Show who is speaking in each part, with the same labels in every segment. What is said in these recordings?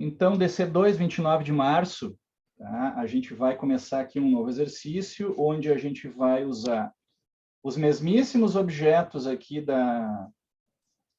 Speaker 1: Então, DC2, 29 de março, tá? A gente vai começar aqui um novo exercício, onde a gente vai usar os mesmíssimos objetos aqui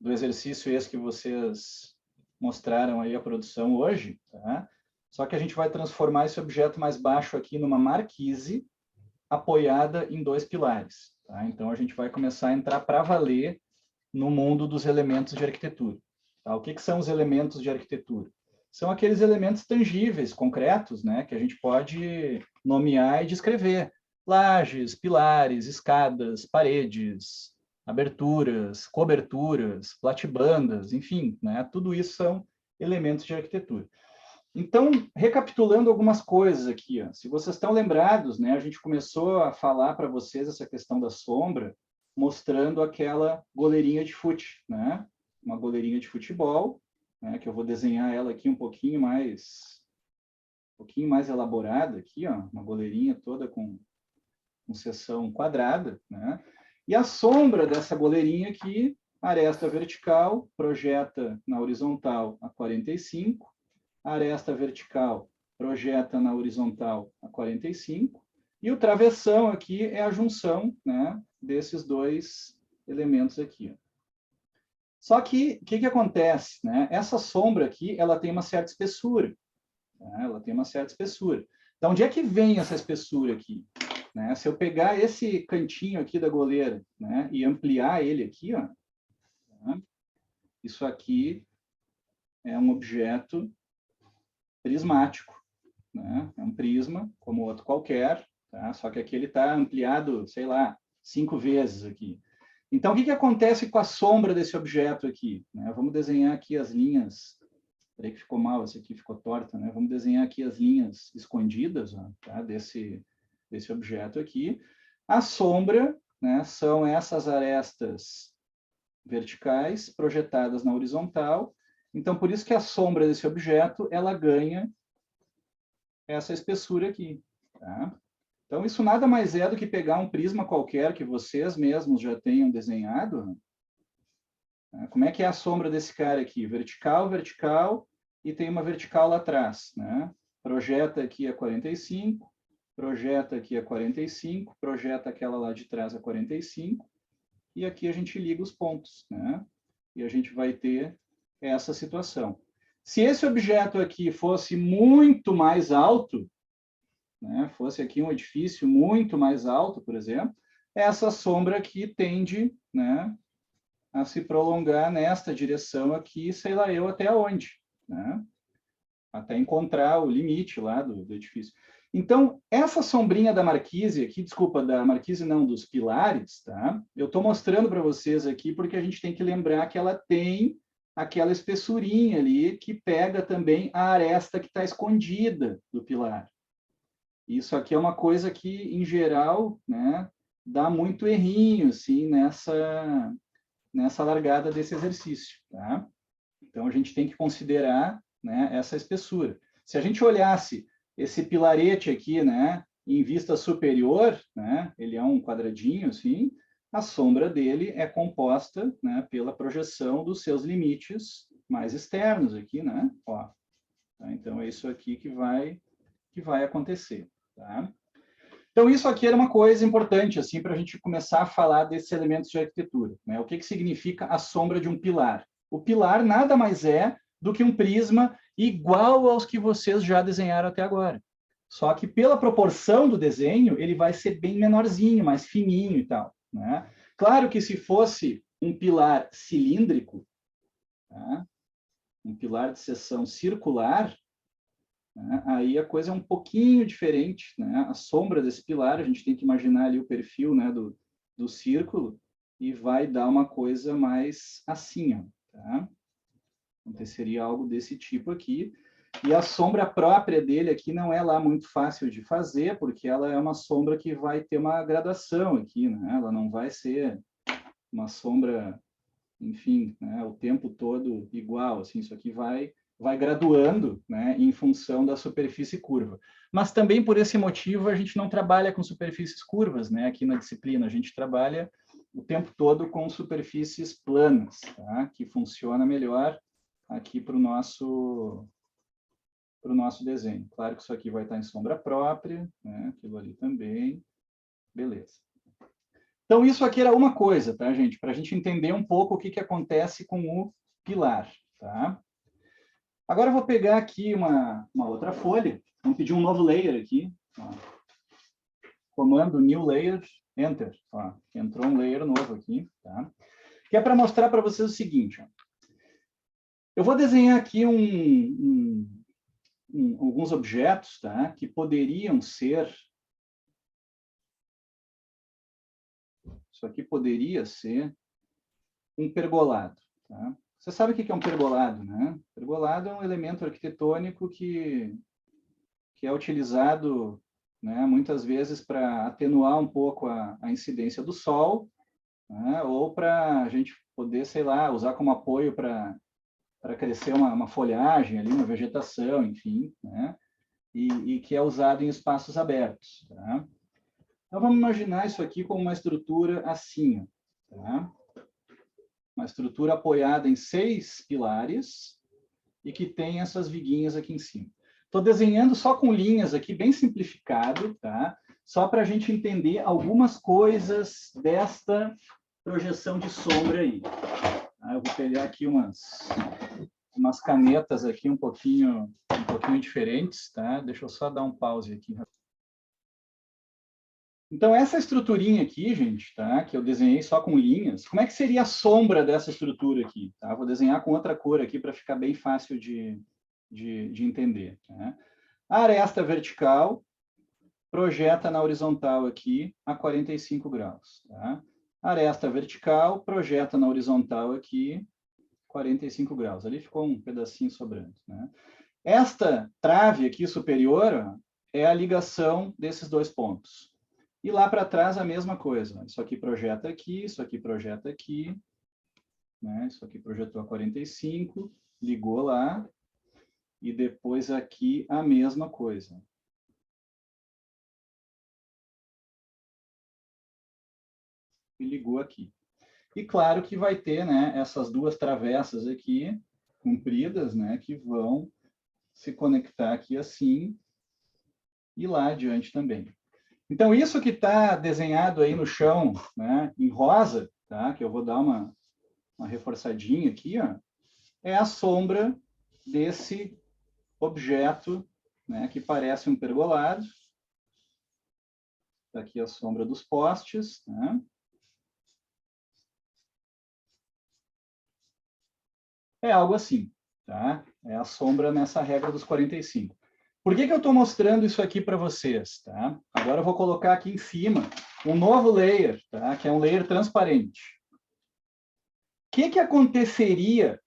Speaker 1: do exercício esse que vocês mostraram aí a produção hoje, tá? Só que a gente vai transformar esse objeto mais baixo aqui numa marquise apoiada em dois pilares, tá? Então, a gente vai começar a entrar para valer no mundo dos elementos de arquitetura. Tá? O que são os elementos de arquitetura? São aqueles elementos tangíveis, concretos, né, que a gente pode nomear e descrever. Lajes, pilares, escadas, paredes, aberturas, coberturas, platibandas, enfim, né, tudo isso são elementos de arquitetura. Então, recapitulando algumas coisas aqui, ó, se vocês estão lembrados, né, a gente começou a falar para vocês essa questão da sombra, mostrando aquela goleirinha de fute, né, uma goleirinha de futebol, né, que eu vou desenhar ela aqui um pouquinho mais elaborada aqui, ó, uma goleirinha toda com seção quadrada, né? E a sombra dessa goleirinha aqui, aresta vertical, projeta na horizontal a 45, aresta vertical projeta na horizontal a 45, e o travessão aqui é a junção, né, desses dois elementos aqui, ó. Só que, o que acontece? Né? Essa sombra aqui, ela tem uma certa espessura. Né? Ela tem uma certa espessura. Então, onde é que vem essa espessura aqui? Né? Se eu pegar esse cantinho aqui da goleira, né, e ampliar ele aqui, ó, tá? Isso aqui é um objeto prismático. Né? É um prisma, como outro qualquer, tá? Só que aqui ele está ampliado, sei lá, 5 vezes aqui. Então, o que acontece com a sombra desse objeto aqui? Né? Vamos desenhar aqui as linhas. Peraí que ficou mal, essa aqui ficou torta, né? Vamos desenhar aqui as linhas escondidas, ó, tá? desse objeto aqui. A sombra, né, são essas arestas verticais projetadas na horizontal. Então, por isso que a sombra desse objeto, ela ganha essa espessura aqui. Tá? Então, isso nada mais é do que pegar um prisma qualquer que vocês mesmos já tenham desenhado. Como é que é a sombra desse cara aqui? Vertical, vertical, e tem uma vertical lá atrás. Né? Projeta aqui a 45, projeta aqui a 45, projeta aquela lá de trás a 45, e aqui a gente liga os pontos. Né? E a gente vai ter essa situação. Se esse objeto aqui fosse muito mais alto, né, fosse aqui um edifício muito mais alto, por exemplo, essa sombra aqui tende, né, a se prolongar nesta direção aqui, sei lá eu até onde, né? Até encontrar o limite lá do edifício. Então, essa sombrinha da marquise aqui, desculpa, da marquise não, dos pilares, tá? Eu estou mostrando para vocês aqui porque a gente tem que lembrar que ela tem aquela espessurinha ali que pega também a aresta que está escondida do pilar. Isso aqui é uma coisa que, em geral, né, dá muito errinho assim, nessa largada desse exercício. Tá? Então, a gente tem que considerar, né, essa espessura. Se a gente olhasse esse pilarete aqui, né, em vista superior, né, ele é um quadradinho assim, a sombra dele é composta, né, pela projeção dos seus limites mais externos aqui, né? Ó, tá? Então, é isso aqui que vai acontecer. Tá? Então, isso aqui era uma coisa importante assim, para a gente começar a falar desses elementos de arquitetura. Né? O que significa a sombra de um pilar? O pilar nada mais é do que um prisma igual aos que vocês já desenharam até agora. Só que pela proporção do desenho, ele vai ser bem menorzinho, mais fininho e tal. Né? Claro que se fosse um pilar cilíndrico, tá? Um pilar de seção circular, né? Aí a coisa é um pouquinho diferente, né? A sombra desse pilar, a gente tem que imaginar ali o perfil, né, do círculo, e vai dar uma coisa mais assim, ó, tá? Aconteceria algo desse tipo aqui. E a sombra própria dele aqui não é lá muito fácil de fazer, porque ela é uma sombra que vai ter uma gradação aqui, né? Ela não vai ser uma sombra, enfim, né, o tempo todo igual, assim, isso aqui vai graduando, né, em função da superfície curva. Mas também por esse motivo a gente não trabalha com superfícies curvas, né, aqui na disciplina, a gente trabalha o tempo todo com superfícies planas, tá, que funciona melhor aqui para o nosso para o nosso desenho. Claro que isso aqui vai estar em sombra própria, né? Aquilo ali também. Beleza. Então, isso aqui era uma coisa, tá, gente? Para a gente entender um pouco o que, que acontece com o pilar, tá? Agora eu vou pegar aqui uma outra folha. Vamos pedir um novo layer aqui. Ó. Comando New Layer, Enter. Ó, entrou um layer novo aqui, tá? Que é para mostrar para vocês o seguinte. Ó. Eu vou desenhar aqui alguns objetos, tá? Que poderiam ser... Isso aqui poderia ser um pergolado, tá? Você sabe o que é um pergolado, né? Pergolado é um elemento arquitetônico que é utilizado, né, muitas vezes para atenuar um pouco a incidência do sol, né, ou para a gente poder, sei lá, usar como apoio para crescer uma folhagem ali, uma vegetação, enfim, né, e que é usado em espaços abertos. Tá? Então, vamos imaginar isso aqui como uma estrutura assim, tá? Uma estrutura apoiada em 6 pilares e que tem essas viguinhas aqui em cima. Estou desenhando só com linhas aqui, bem simplificado, tá? Só para a gente entender algumas coisas desta projeção de sombra aí. Tá? Eu vou pegar aqui umas canetas aqui um pouquinho diferentes, tá? Deixa eu só dar um pause aqui. Então, essa estruturinha aqui, gente, tá? Que eu desenhei só com linhas, como é que seria a sombra dessa estrutura aqui? Tá? Vou desenhar com outra cor aqui para ficar bem fácil de entender. Tá? A aresta vertical projeta na horizontal aqui a 45 graus. Tá? A aresta vertical projeta na horizontal aqui 45 graus. Ali ficou um pedacinho sobrando. Né? Esta trave aqui superior ó, é a ligação desses dois pontos. E lá para trás a mesma coisa. Isso aqui projeta aqui, isso aqui projeta aqui. Né? Isso aqui projetou a 45, ligou lá. E depois aqui a mesma coisa. E ligou aqui. E claro que vai ter, né, essas duas travessas aqui, compridas, né, que vão se conectar aqui assim e lá adiante também. Então, isso que está desenhado aí no chão, né, em rosa, tá, que eu vou dar uma reforçadinha aqui, ó, é a sombra desse objeto, né, que parece um pergolado. Está aqui a sombra dos postes, né? É algo assim, tá? É a sombra nessa regra dos 45. Por que eu estou mostrando isso aqui para vocês, tá? Agora eu vou colocar aqui em cima um novo layer, tá? Que é um layer transparente. O que aconteceria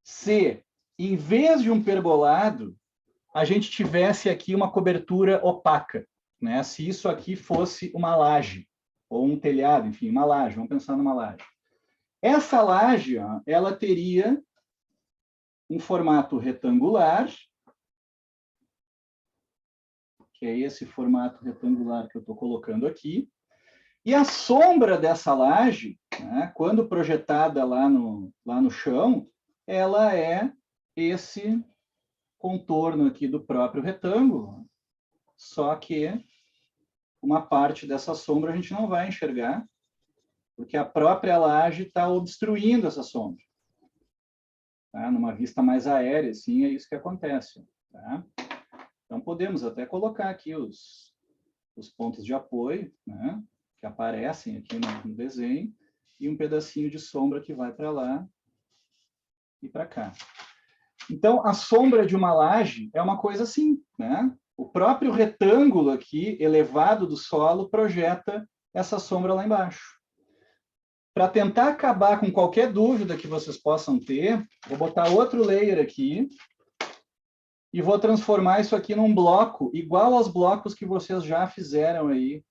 Speaker 1: se, em vez de um pergolado, a gente tivesse aqui uma cobertura opaca, né? Se isso aqui fosse uma laje, ou um telhado, enfim, uma laje, vamos pensar numa laje. Essa laje, ó, ela teria um formato retangular, que é esse formato retangular que eu estou colocando aqui, e a sombra dessa laje, né, quando projetada lá no chão, ela é esse contorno aqui do próprio retângulo, só que uma parte dessa sombra a gente não vai enxergar, porque a própria laje está obstruindo essa sombra. Tá? Numa vista mais aérea, assim, é isso que acontece. Tá? Então, podemos até colocar aqui os pontos de apoio, né, que aparecem aqui no desenho, e um pedacinho de sombra que vai para lá e para cá. Então, a sombra de uma laje é uma coisa assim, né? O próprio retângulo aqui, elevado do solo, projeta essa sombra lá embaixo. Para tentar acabar com qualquer dúvida que vocês possam ter, vou botar outro layer aqui e vou transformar isso aqui num bloco igual aos blocos que vocês já fizeram aí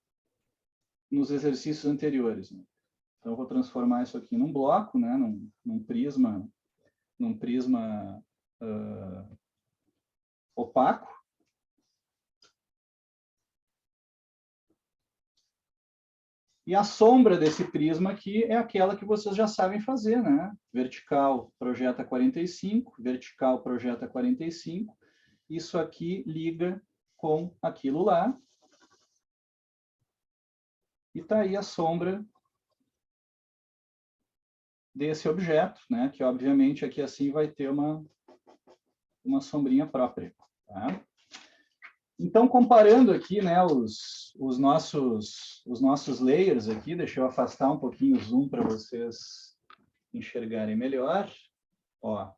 Speaker 1: nos exercícios anteriores. Então, eu vou transformar isso aqui num bloco, né, num prisma opaco. E a sombra desse prisma aqui é aquela que vocês já sabem fazer, né? Vertical projeta 45, vertical projeta 45, isso aqui liga com aquilo lá. E está aí a sombra desse objeto, né? Que obviamente aqui assim vai ter uma sombrinha própria. Tá? Então, comparando aqui, né, os nossos layers aqui, deixa eu afastar um pouquinho o zoom para vocês enxergarem melhor. Ó,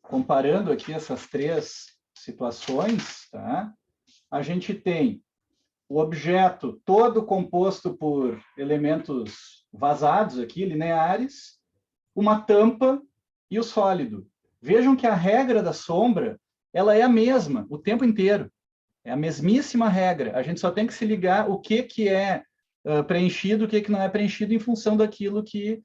Speaker 1: comparando aqui essas três situações, tá? A gente tem o objeto todo composto por elementos vazados aqui, lineares, uma tampa e o sólido. Vejam que a regra da sombra, ela é a mesma o tempo inteiro. É a mesmíssima regra. A gente só tem que se ligar o que é preenchido, o que não é preenchido em função daquilo que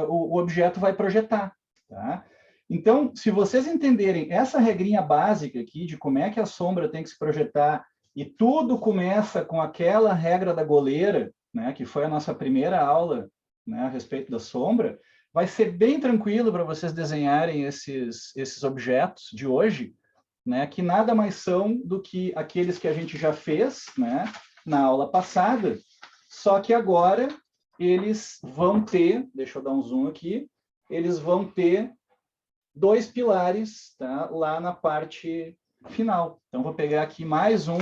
Speaker 1: o objeto vai projetar. Tá? Então, se vocês entenderem essa regrinha básica aqui de como é que a sombra tem que se projetar e tudo começa com aquela regra da goleira, né, que foi a nossa primeira aula, né, a respeito da sombra, vai ser bem tranquilo para vocês desenharem esses objetos de hoje, né, que nada mais são do que aqueles que a gente já fez, né, na aula passada, só que agora eles vão ter, deixa eu dar um zoom aqui, eles vão ter dois pilares, tá, lá na parte final. Então, vou pegar aqui mais um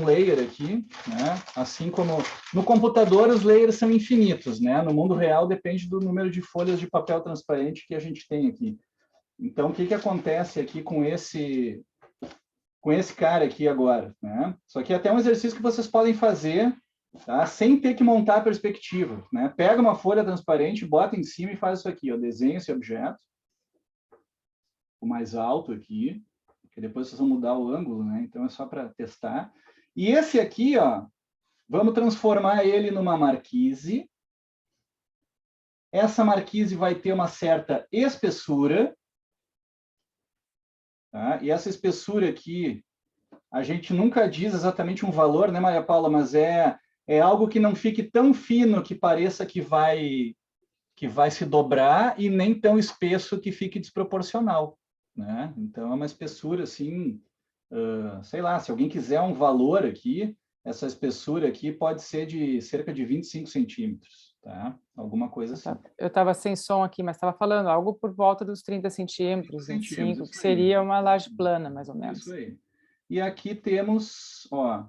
Speaker 1: layer aqui, né? Assim como no computador os layers são infinitos, né? No mundo real depende do número de folhas de papel transparente que a gente tem aqui. Então, o que acontece aqui com esse cara aqui agora, né? Isso aqui é até um exercício que vocês podem fazer, tá? Sem ter que montar a perspectiva, né? Pega uma folha transparente, bota em cima e faz isso aqui, ó, desenha esse objeto, o mais alto aqui, que depois vocês vão mudar o ângulo, né? Então é só para testar. E esse aqui, ó, vamos transformar ele numa marquise. Essa marquise vai ter uma certa espessura, tá? E essa espessura aqui, a gente nunca diz exatamente um valor, né, Maria Paula? Mas é algo que não fique tão fino que pareça que vai se dobrar e nem tão espesso que fique desproporcional, né? Então, é uma espessura, assim, sei lá, se alguém quiser um valor aqui, essa espessura aqui pode ser de cerca de 25 centímetros, tá? Alguma coisa assim.
Speaker 2: Eu estava sem som aqui, mas estava falando algo por volta dos 30 centímetros, 25, que seria uma laje plana, mais ou menos.
Speaker 1: Isso aí. E aqui temos, ó,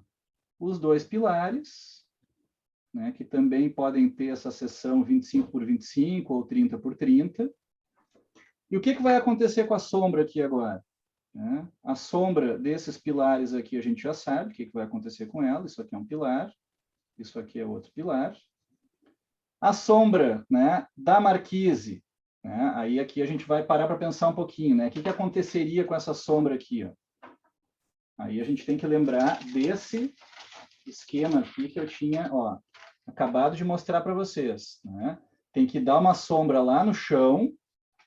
Speaker 1: os dois pilares, né, que também podem ter essa seção 25 por 25 ou 30 por 30. E o que vai acontecer com a sombra aqui agora? Né? A sombra desses pilares aqui a gente já sabe o que vai acontecer com ela. Isso aqui é um pilar, isso aqui é outro pilar. A sombra, né, da marquise, né? Aí aqui a gente vai parar para pensar um pouquinho, né? O que aconteceria com essa sombra aqui? Ó? Aí a gente tem que lembrar desse esquema aqui que eu tinha, ó, acabado de mostrar para vocês. Né? Tem que dar uma sombra lá no chão,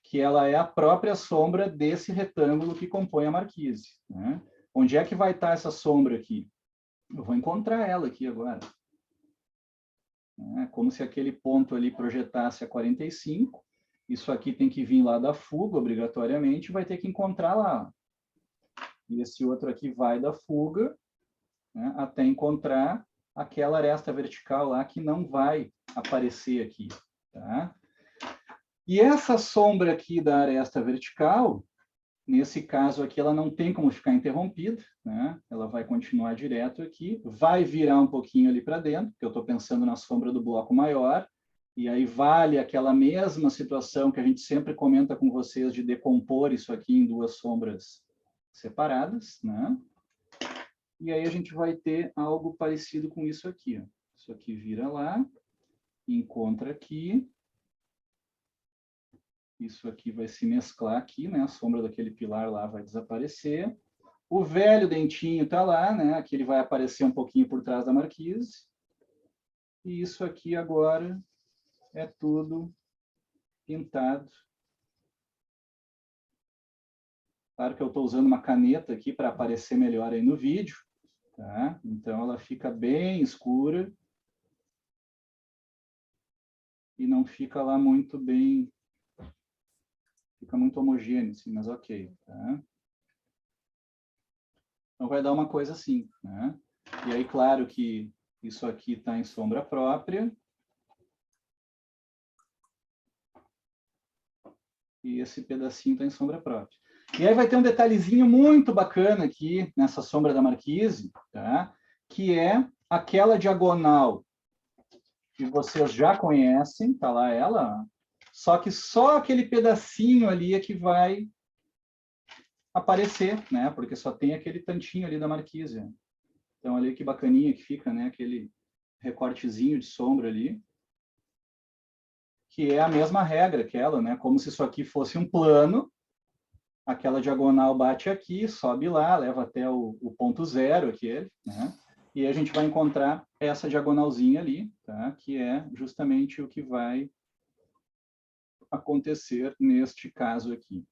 Speaker 1: que ela é a própria sombra desse retângulo que compõe a marquise. Né? Onde é que vai estar essa sombra aqui? Eu vou encontrar ela aqui agora. É como se aquele ponto ali projetasse a 45. Isso aqui tem que vir lá da fuga, obrigatoriamente, vai ter que encontrar lá. E esse outro aqui vai da fuga, né, até encontrar aquela aresta vertical lá que não vai aparecer aqui. Tá? E essa sombra aqui da aresta vertical, nesse caso aqui, ela não tem como ficar interrompida, né? Ela vai continuar direto aqui, vai virar um pouquinho ali para dentro, porque eu estou pensando na sombra do bloco maior, e aí vale aquela mesma situação que a gente sempre comenta com vocês de decompor isso aqui em duas sombras separadas, né? E aí a gente vai ter algo parecido com isso aqui. Ó. Isso aqui vira lá, encontra aqui, isso aqui vai se mesclar aqui, né? A sombra daquele pilar lá vai desaparecer. O velho dentinho está lá, né? Aqui ele vai aparecer um pouquinho por trás da marquise. E isso aqui agora é tudo pintado. Claro que eu estou usando uma caneta aqui para aparecer melhor aí no vídeo. Tá? Então ela fica bem escura. E não fica lá muito bem... Fica muito homogêneo, assim, mas ok. Tá? Então, vai dar uma coisa assim, né? E aí, claro que isso aqui está em sombra própria. E esse pedacinho está em sombra própria. E aí vai ter um detalhezinho muito bacana aqui, nessa sombra da marquise, tá? Que é aquela diagonal que vocês já conhecem, tá lá ela, só que só aquele pedacinho ali é que vai aparecer, né? Porque só tem aquele tantinho ali da marquise. Então, ali que bacaninha que fica, né? Aquele recortezinho de sombra ali, que é a mesma regra, aquela, né? Como se isso aqui fosse um plano, aquela diagonal bate aqui, sobe lá, leva até o ponto zero, aquele, né? E a gente vai encontrar essa diagonalzinha ali, tá? Que é justamente o que vai acontecer neste caso aqui.